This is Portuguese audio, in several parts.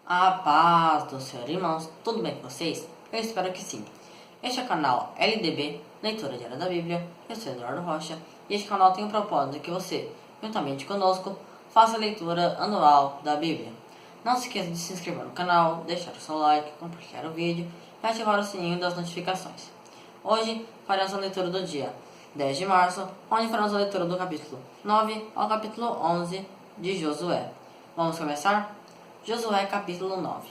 A paz do Senhor, irmãos, tudo bem com vocês? Eu espero que sim. Este é o canal LDB, Leitura Diária da Bíblia. Eu sou Eduardo Rocha e este canal tem o propósito de que você, juntamente conosco, faça a leitura anual da Bíblia. Não se esqueça de se inscrever no canal, deixar o seu like, compartilhar o vídeo e ativar o sininho das notificações. Hoje faremos a leitura do dia 10 de março, onde faremos a leitura do capítulo 9 ao capítulo 11 de Josué. Vamos começar? Josué capítulo 9.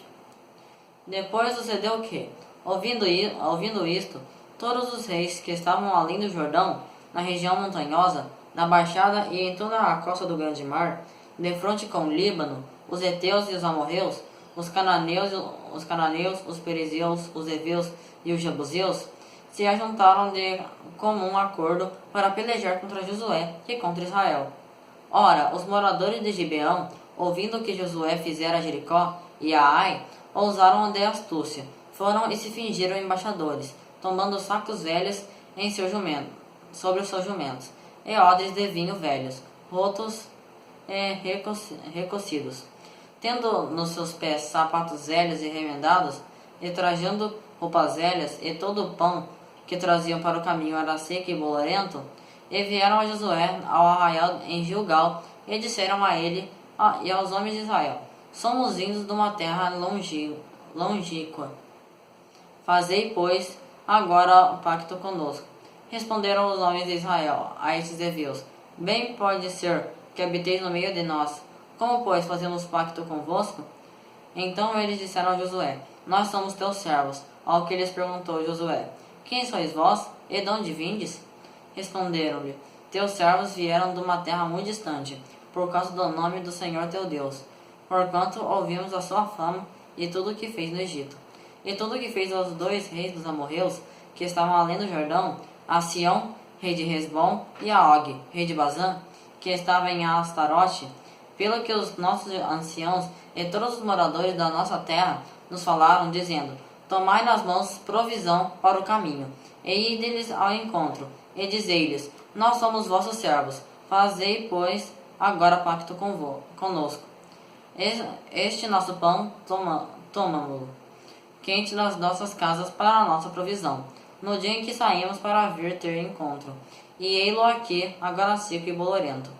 Depois sucedeu que, ouvindo isto, todos os reis que estavam além do Jordão, na região montanhosa, na baixada e em toda a costa do grande mar, de fronte com o Líbano, os heteus e os amorreus, os cananeus, os perizeus, os heveus e os jebuseus, se ajuntaram de comum acordo para pelejar contra Josué e contra Israel. Ora, os moradores de Gibeão, ouvindo o que Josué fizera a Jericó e a Ai, ousaram de astúcia, foram e se fingiram embaixadores, tomando sacos velhos em sobre os seus jumentos, e odres de vinho velhos, rotos e recocidos. Tendo nos seus pés sapatos velhos e remendados, e trajando roupas velhas, e todo o pão que traziam para o caminho era seco e bolorento, e vieram a Josué ao arraial em Gilgal, e disseram a ele e aos homens de Israel: somos vindos de uma terra longínqua. Fazei, pois, agora o pacto conosco. Responderam os homens de Israel a estes heveus: bem pode ser que habiteis no meio de nós. Como, pois, fazemos pacto convosco? Então eles disseram a Josué: nós somos teus servos. Ao que lhes perguntou Josué: quem sois vós, e de onde vindes? Responderam-lhe: teus servos vieram de uma terra muito distante, por causa do nome do Senhor teu Deus, porquanto ouvimos a sua fama e tudo o que fez no Egito, e tudo o que fez aos dois reis dos amorreus, que estavam além do Jordão, a Sião, rei de Hesbom, e a Og, rei de Bazã, que estava em Astarote, pelo que os nossos anciãos e todos os moradores da nossa terra nos falaram, dizendo: tomai nas mãos provisão para o caminho, e ide-lhes ao encontro, e dizei-lhes: nós somos vossos servos, fazei, pois, agora pacto conosco. Este nosso pão tomamo-lo, quente nas nossas casas para a nossa provisão, no dia em que saímos para vir ter encontro. E ei-lo aqui, agora seco e bolorento.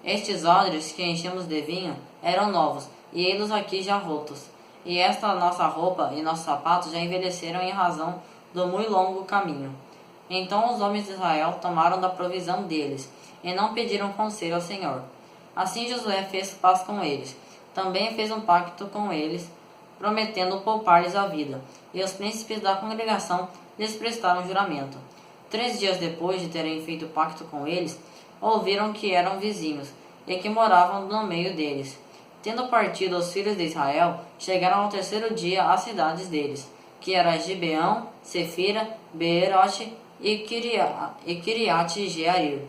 Estes odres que enchemos de vinho eram novos, e ei-los aqui já rotos. E esta nossa roupa e nossos sapatos já envelheceram em razão do muito longo caminho. Então os homens de Israel tomaram da provisão deles, e não pediram conselho ao Senhor. Assim Josué fez paz com eles. Também fez um pacto com eles, prometendo poupar-lhes a vida. E os príncipes da congregação lhes prestaram juramento. 3 dias depois de terem feito pacto com eles, ouviram que eram vizinhos, e que moravam no meio deles. Tendo partido os filhos de Israel, chegaram ao 3º dia às cidades deles, que era Gibeão, Sefira, Beerote e Kiriate-Jearim.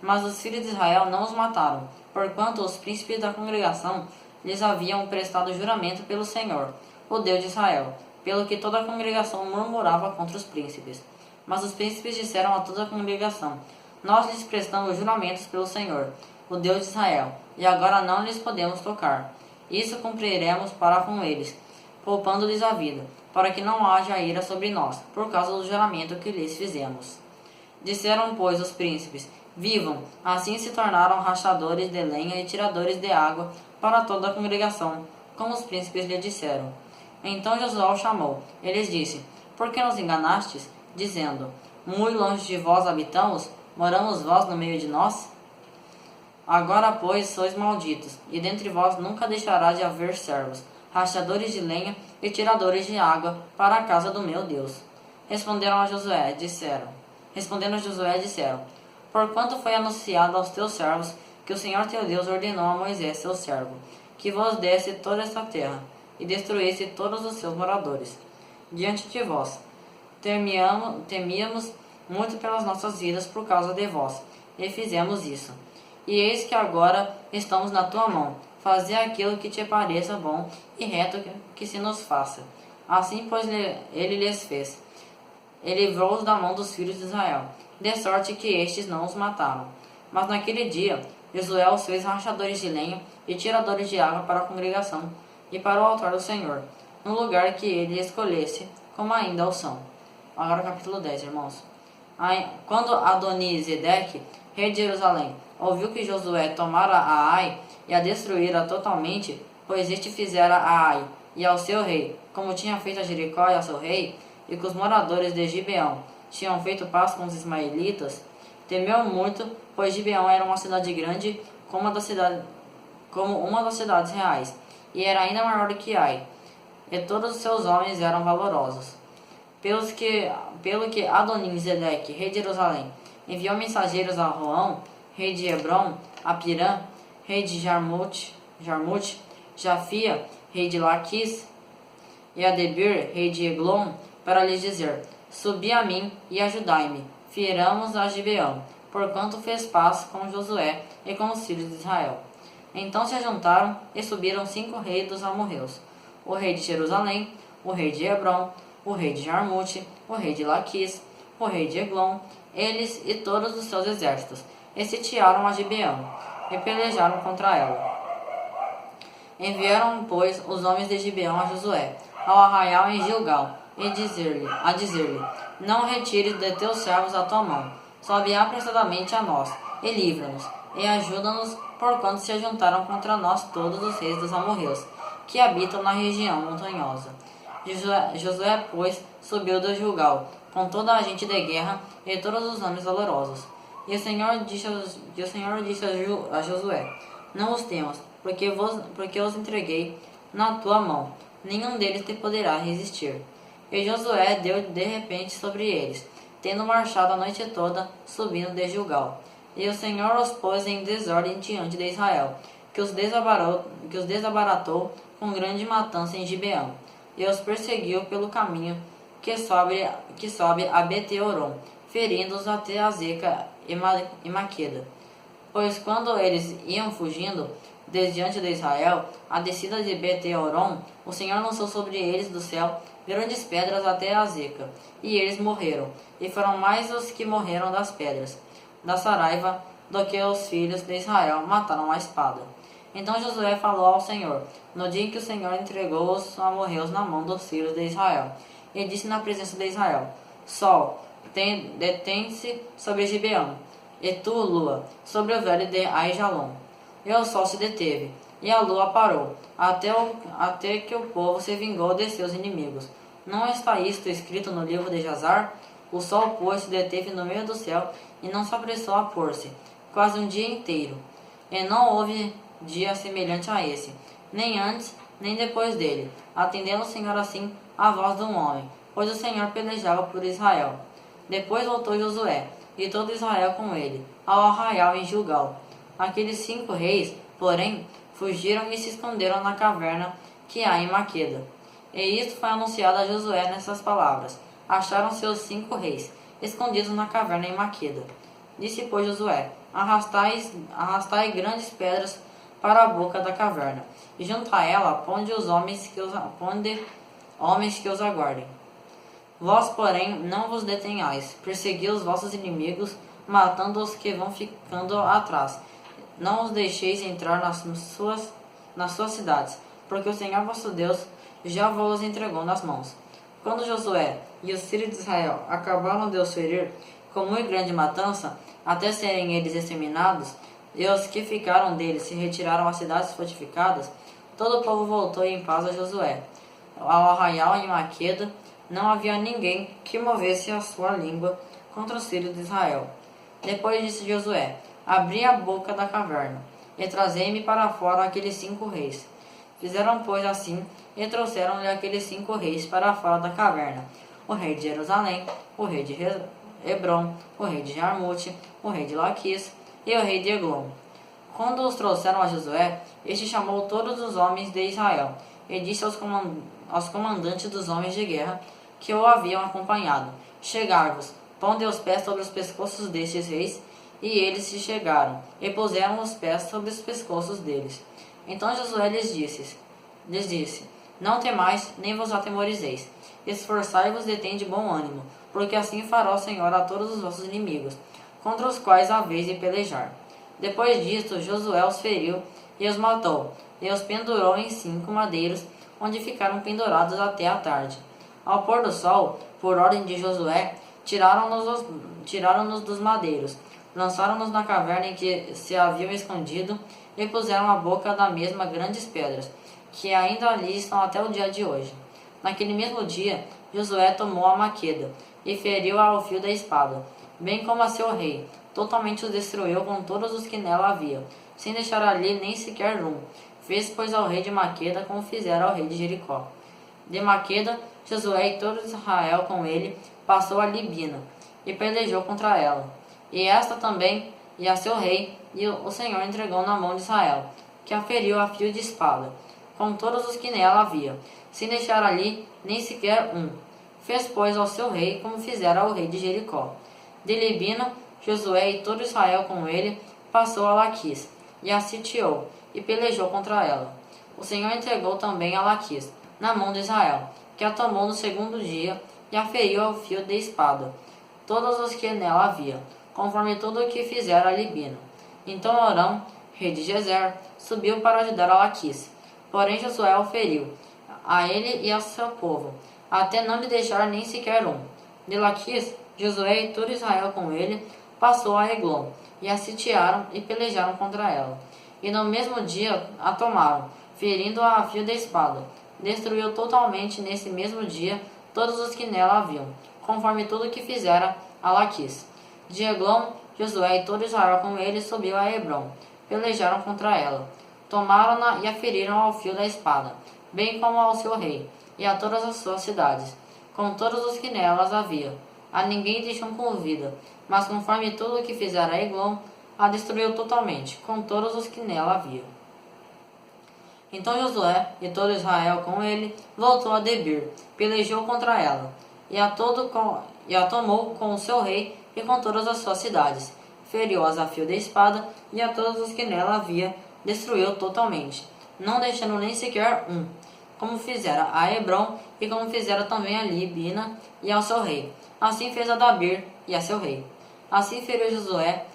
Mas os filhos de Israel não os mataram, porquanto os príncipes da congregação lhes haviam prestado juramento pelo Senhor, o Deus de Israel, pelo que toda a congregação murmurava contra os príncipes. Mas os príncipes disseram a toda a congregação: nós lhes prestamos juramentos pelo Senhor, o Deus de Israel, e agora não lhes podemos tocar. Isso cumpriremos para com eles, poupando-lhes a vida, para que não haja ira sobre nós, por causa do juramento que lhes fizemos. Disseram, pois, os príncipes: vivam. Assim se tornaram rachadores de lenha e tiradores de água para toda a congregação, como os príncipes lhe disseram. Então Josué os chamou. E lhes disse: por que nos enganastes, dizendo: muito longe de vós habitamos, moramos vós no meio de nós? Agora, pois, sois malditos, e dentre vós nunca deixará de haver servos, rachadores de lenha e tiradores de água para a casa do meu Deus. Respondendo a Josué, disseram: porquanto foi anunciado aos teus servos que o Senhor teu Deus ordenou a Moisés, seu servo, que vos desse toda esta terra, e destruísse todos os seus moradores diante de vós. Temíamos muito pelas nossas vidas por causa de vós, e fizemos isso. E eis que agora estamos na tua mão. Fazer aquilo que te pareça bom e reto que se nos faça. Assim, pois, ele lhes fez. Ele livrou-os da mão dos filhos de Israel, de sorte que estes não os mataram. Mas naquele dia, Josué os fez rachadores de lenha e tiradores de água para a congregação, e para o altar do Senhor, no lugar que ele escolhesse, como ainda o são. Agora capítulo 10, irmãos. Quando Adonizedeque, rei de Jerusalém, ouviu que Josué tomara a Ai e a destruíra totalmente, pois este fizera a Ai e ao seu rei, como tinha feito a Jericó e ao seu rei, e que os moradores de Gibeão tinham feito paz com os ismaelitas, temeu muito, pois Gibeão era uma cidade grande, como uma das cidades reais, e era ainda maior do que Ai, e todos os seus homens eram valorosos. Pelo que Adonizedeque, rei de Jerusalém, enviou mensageiros a Roão, rei de Hebron, a Pirã, rei de Jarmute, Jafia, rei de Laquis, e a Debir, rei de Eglon, para lhes dizer: Subi a mim e ajudai-me, firamos a Gibeão, porquanto fez paz com Josué e com os filhos de Israel. Então se ajuntaram e subiram 5 reis dos amorreus: o rei de Jerusalém, o rei de Hebron, o rei de Jarmute, o rei de Laquis, o rei de Eglon, eles e todos os seus exércitos, e sitiaram a Gibeão, e pelejaram contra ela. Enviaram, pois, os homens de Gibeão a Josué, ao arraial em Gilgal, e dizer-lhe: Não retires de teus servos a tua mão, sobe apressadamente a nós, e livra-nos, e ajuda-nos, porquanto se ajuntaram contra nós todos os reis dos amorreus, que habitam na região montanhosa. Josué, pois, subiu do Gilgal, com toda a gente de guerra e todos os homens valorosos. E o Senhor disse a Josué: Não os temas, porque os entreguei na tua mão, nenhum deles te poderá resistir. E Josué deu de repente sobre eles, tendo marchado a noite toda, subindo de Gilgal. E o Senhor os pôs em desordem diante de Israel, que os desabaratou com grande matança em Gibeão, e os perseguiu pelo caminho que sobe a Beteoron, ferindo-os até a Zeca e Maqueda. Pois quando eles iam fugindo desdiante de Israel, a descida de Beteoron, o Senhor lançou sobre eles do céu grandes pedras até a Zeca, e eles morreram, e foram mais os que morreram das pedras, da saraiva, do que os filhos de Israel mataram a espada. Então Josué falou ao Senhor, no dia em que o Senhor entregou os amorreus na mão dos filhos de Israel, e disse na presença de Israel: Sol, detém-se sobre Gibeão, e tu, lua, sobre o vale de Aijalon. E o sol se deteve, e a lua parou, até que o povo se vingou de seus inimigos. Não está isto escrito no livro de Jazar? O sol, pois, se deteve no meio do céu, e não se apressou a pôr-se, quase um dia inteiro. E não houve dia semelhante a esse, nem antes, nem depois dele, atendendo o Senhor assim à voz de um homem, pois o Senhor pelejava por Israel. Depois voltou Josué, e todo Israel com ele, ao arraial em Gilgal. Aqueles 5 reis, porém, fugiram e se esconderam na caverna que há em Maqueda. E isto foi anunciado a Josué nessas palavras: Acharam seus 5 reis, escondidos na caverna em Maqueda. Disse, pois, Josué: Arrastai grandes pedras para a boca da caverna, e junto a ela ponde homens que os aguardem. Vós, porém, não vos detenhais, persegui os vossos inimigos, matando os que vão ficando atrás. Não os deixeis entrar nas suas cidades, porque o Senhor vosso Deus já vos entregou nas mãos. Quando Josué e os filhos de Israel acabaram de os ferir com muito grande matança, até serem eles exterminados, e os que ficaram deles se retiraram às cidades fortificadas, todo o povo voltou em paz a Josué. Ao arraial em Maqueda não havia ninguém que movesse a sua língua contra os filhos de Israel. Depois disse Josué: Abri a boca da caverna, e trazei-me para fora aqueles 5 reis. Fizeram, pois, assim, e trouxeram-lhe aqueles 5 reis para fora da caverna: o rei de Jerusalém, o rei de Hebron, o rei de Jarmute, o rei de Laquis e o rei de Eglon. Quando os trouxeram a Josué, este chamou todos os homens de Israel, e disse aos comandantes dos homens de guerra que o haviam acompanhado: Chegai-vos, ponde os pés sobre os pescoços destes reis. E eles se chegaram, e puseram os pés sobre os pescoços deles. Então Josué lhes disse: Não temais, nem vos atemorizeis. Esforçai-vos e tende bom ânimo, porque assim fará o Senhor a todos os vossos inimigos, contra os quais haveis de pelejar. Depois disto, Josué os feriu e os matou, e os pendurou em 5 madeiros, onde ficaram pendurados até a tarde. Ao pôr do sol, por ordem de Josué, tiraram-nos dos madeiros, lançaram-nos na caverna em que se haviam escondido, e puseram à boca da mesma grandes pedras, que ainda ali estão até o dia de hoje. Naquele mesmo dia, Josué tomou a Maqueda, e feriu ao fio da espada, bem como a seu rei. Totalmente os destruiu com todos os que nela havia, sem deixar ali nem sequer um. Fez, pois, ao rei de Maqueda como fizera ao rei de Jericó. De Maqueda, Josué e todo Israel com ele passou a Libina, e pelejou contra ela. E esta também, e a seu rei, e o Senhor entregou na mão de Israel, que a feriu a fio de espada, com todos os que nela havia, sem deixar ali nem sequer um. Fez, pois, ao seu rei como fizera ao rei de Jericó. De Libina, Josué e todo Israel com ele passou a Laquis, e a sitiou, e pelejou contra ela. O Senhor entregou também a Laquis na mão de Israel, que a tomou no segundo dia, e a feriu ao fio de espada, todos os que nela havia, conforme tudo o que fizera a Libina. Então Orão, rei de Gezer, subiu para ajudar a Laquis. Porém Josué o feriu, a ele e ao seu povo, até não lhe deixar nem sequer um. De Laquis, Josué e todo Israel com ele passou a Eglon, e a sitiaram e pelejaram contra ela. E no mesmo dia a tomaram, ferindo-a a fio da espada. Destruiu totalmente nesse mesmo dia todos os que nela haviam, conforme tudo o que fizera a Laquis. De Eglon, Josué e todo Israel com ele subiu a Hebron, pelejaram contra ela. Tomaram-na e a feriram ao fio da espada, bem como ao seu rei, e a todas as suas cidades, com todos os que nelas havia. A ninguém deixou com vida, mas conforme tudo o que fizera Eglon, a destruiu totalmente, com todos os que nela havia. Então Josué e todo Israel com ele voltou a Debir, pelejou contra ela, e a tomou com o seu rei e com todas as suas cidades. Feriu-as a fio da espada, e a todos os que nela havia destruiu totalmente, não deixando nem sequer um, como fizera a Hebron e como fizera também a Libina e ao seu rei. Assim fez a Debir e a seu rei. Assim feriu Josué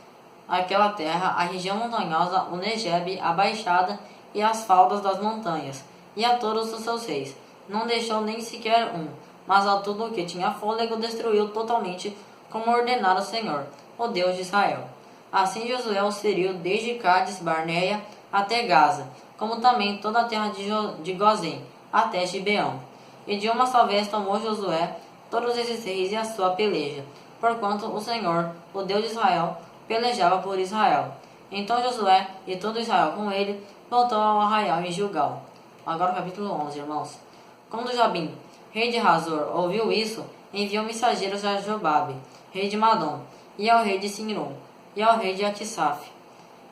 aquela terra, a região montanhosa, o Negebe, a baixada e as faldas das montanhas, e a todos os seus reis. Não deixou nem sequer um, mas a tudo o que tinha fôlego destruiu totalmente, como ordenara o Senhor, o Deus de Israel. Assim Josué os feriu desde Cádiz Barneia até Gaza, como também toda a terra de Gozém, até Gibeão. E de uma só vez tomou Josué todos esses reis e a sua peleja, porquanto o Senhor, o Deus de Israel, pelejava por Israel. Então Josué e todo Israel com ele voltou ao arraial em Gilgal. Agora o capítulo 11, irmãos. Quando Jabim, rei de Hazor, ouviu isso, enviou mensageiros a Jobabe, rei de Madom, e ao rei de Sinron, e ao rei de Aquisaf,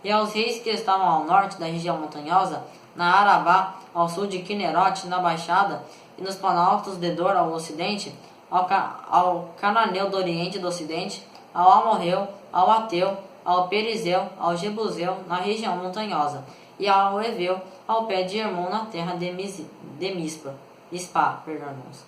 e aos reis que estavam ao norte da região montanhosa, na Arabá, ao sul de Quinerote, na baixada, e nos planaltos de Dor ao ocidente, ao cananeu do oriente e do ocidente, ao amorreu, ao ateu, ao perizeu, ao jebuseu, na região montanhosa, e ao eveu, ao pé de Hermon, na terra de Mispa, irmãos.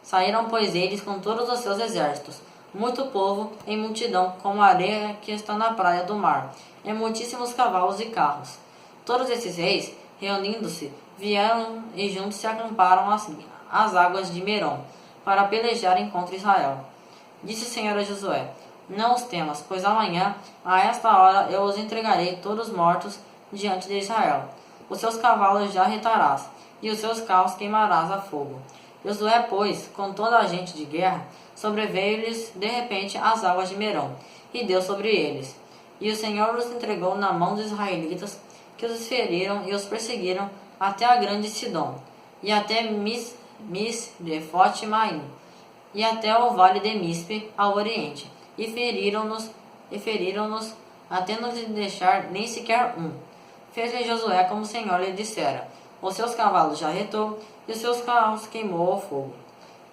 Saíram, pois, eles com todos os seus exércitos, muito povo em multidão, como a areia que está na praia do mar, e muitíssimos cavalos e carros. Todos esses reis, reunindo-se, vieram e juntos se acamparam às águas de Merom, para pelejarem contra Israel. Disse o Senhor a Josué: não os temas, pois amanhã, a esta hora, eu os entregarei todos mortos diante de Israel. Os seus cavalos já retarás, e os seus carros queimarás a fogo. Josué, pois, com toda a gente de guerra, sobreveio-lhes de repente as águas de Merom, e deu sobre eles. E o Senhor os entregou na mão dos israelitas, que os feriram e os perseguiram até a grande Sidom, e até Misrefote-Maim, e até o vale de Mispe, ao oriente, e feriram-nos, até não lhe deixar nem sequer um. Fez-lhe Josué como o Senhor lhe dissera. Os seus cavalos já retou, e os seus carros queimou ao fogo.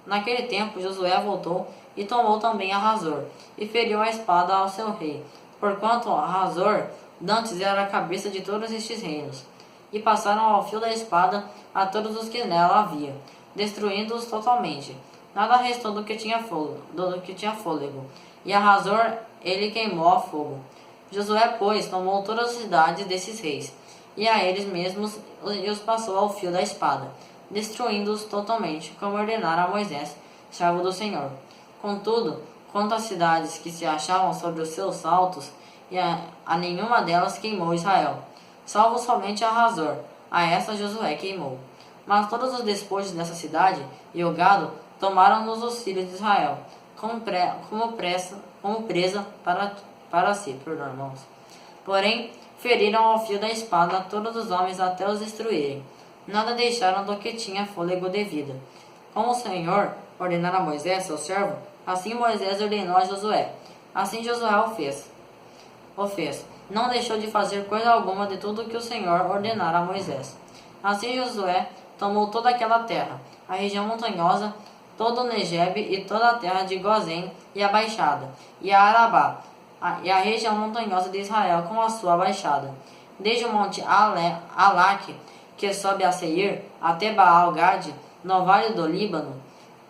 Naquele tempo Josué voltou, e tomou também a Hazor, e feriu a espada ao seu rei, porquanto a Hazor dantes era a cabeça de todos estes reinos. E passaram ao fio da espada a todos os que nela havia, destruindo-os totalmente. Nada restou do que tinha fôlego, e a Hazor ele queimou a fogo. Josué, pois, tomou todas as cidades desses reis, e a eles mesmos os passou ao fio da espada, destruindo-os totalmente, como ordenara a Moisés, servo do Senhor. Contudo, quanto às cidades que se achavam sobre os seus altos, a nenhuma delas queimou Israel, salvo somente a Razor, a essa Josué queimou. Mas todos os despojos dessa cidade e o gado tomaram-nos os filhos de Israel, como presa para si, perdão, irmãos. Porém, feriram ao fio da espada todos os homens até os destruírem. Nada deixaram do que tinha fôlego de vida. Como o Senhor ordenara a Moisés, seu servo, assim Moisés ordenou a Josué. Assim Josué o fez. Não deixou de fazer coisa alguma de tudo que o Senhor ordenara a Moisés. Assim Josué tomou toda aquela terra, a região montanhosa, todo o Negebe e toda a terra de Gozém e a baixada, e a Arabá, e a região montanhosa de Israel com a sua baixada, desde o monte Alaque, que sobe a Seir, até Baal-Gade, no vale do Líbano,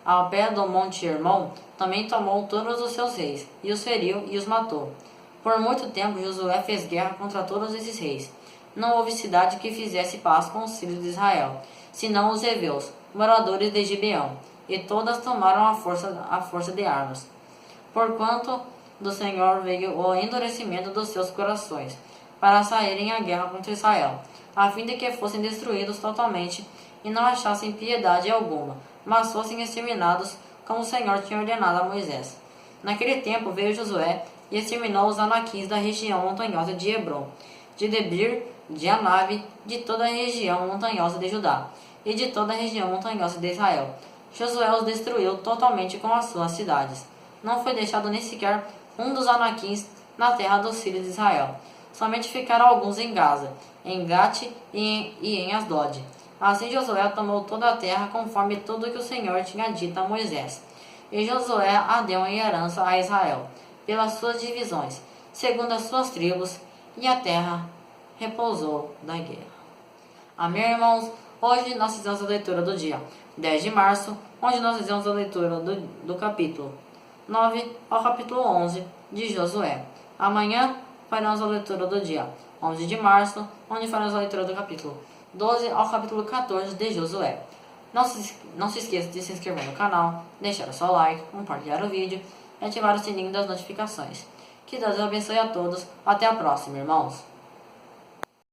ao pé do monte Hermon. Também tomou todos os seus reis, e os feriu e os matou. Por muito tempo Josué fez guerra contra todos esses reis. Não houve cidade que fizesse paz com os filhos de Israel, senão os heveus, moradores de Gibeão, e todas tomaram a força de armas. Porquanto do Senhor veio o endurecimento dos seus corações, para saírem à guerra contra Israel, a fim de que fossem destruídos totalmente, e não achassem piedade alguma, mas fossem exterminados, como o Senhor tinha ordenado a Moisés. Naquele tempo veio Josué e exterminou os anaquins da região montanhosa de Hebron, de Debir, de Anabe, de toda a região montanhosa de Judá, e de toda a região montanhosa de Israel. Josué os destruiu totalmente com as suas cidades. Não foi deixado nem sequer um dos anaquins na terra dos filhos de Israel. Somente ficaram alguns em Gaza, em Gate e em Asdod. Assim Josué tomou toda a terra conforme tudo que o Senhor tinha dito a Moisés. E Josué a deu em herança a Israel, pelas suas divisões, segundo as suas tribos, e a terra repousou da guerra. Amém, irmãos? Hoje nós fizemos a leitura do dia 10 de março, onde nós fizemos a leitura do capítulo 9 ao capítulo 11 de Josué. Amanhã faremos a leitura do dia 11 de março, onde faremos a leitura do capítulo 12 ao capítulo 14 de Josué. Não se esqueça de se inscrever no canal, deixar o seu like, compartilhar o vídeo e ativar o sininho das notificações. Que Deus abençoe a todos. Até a próxima, irmãos.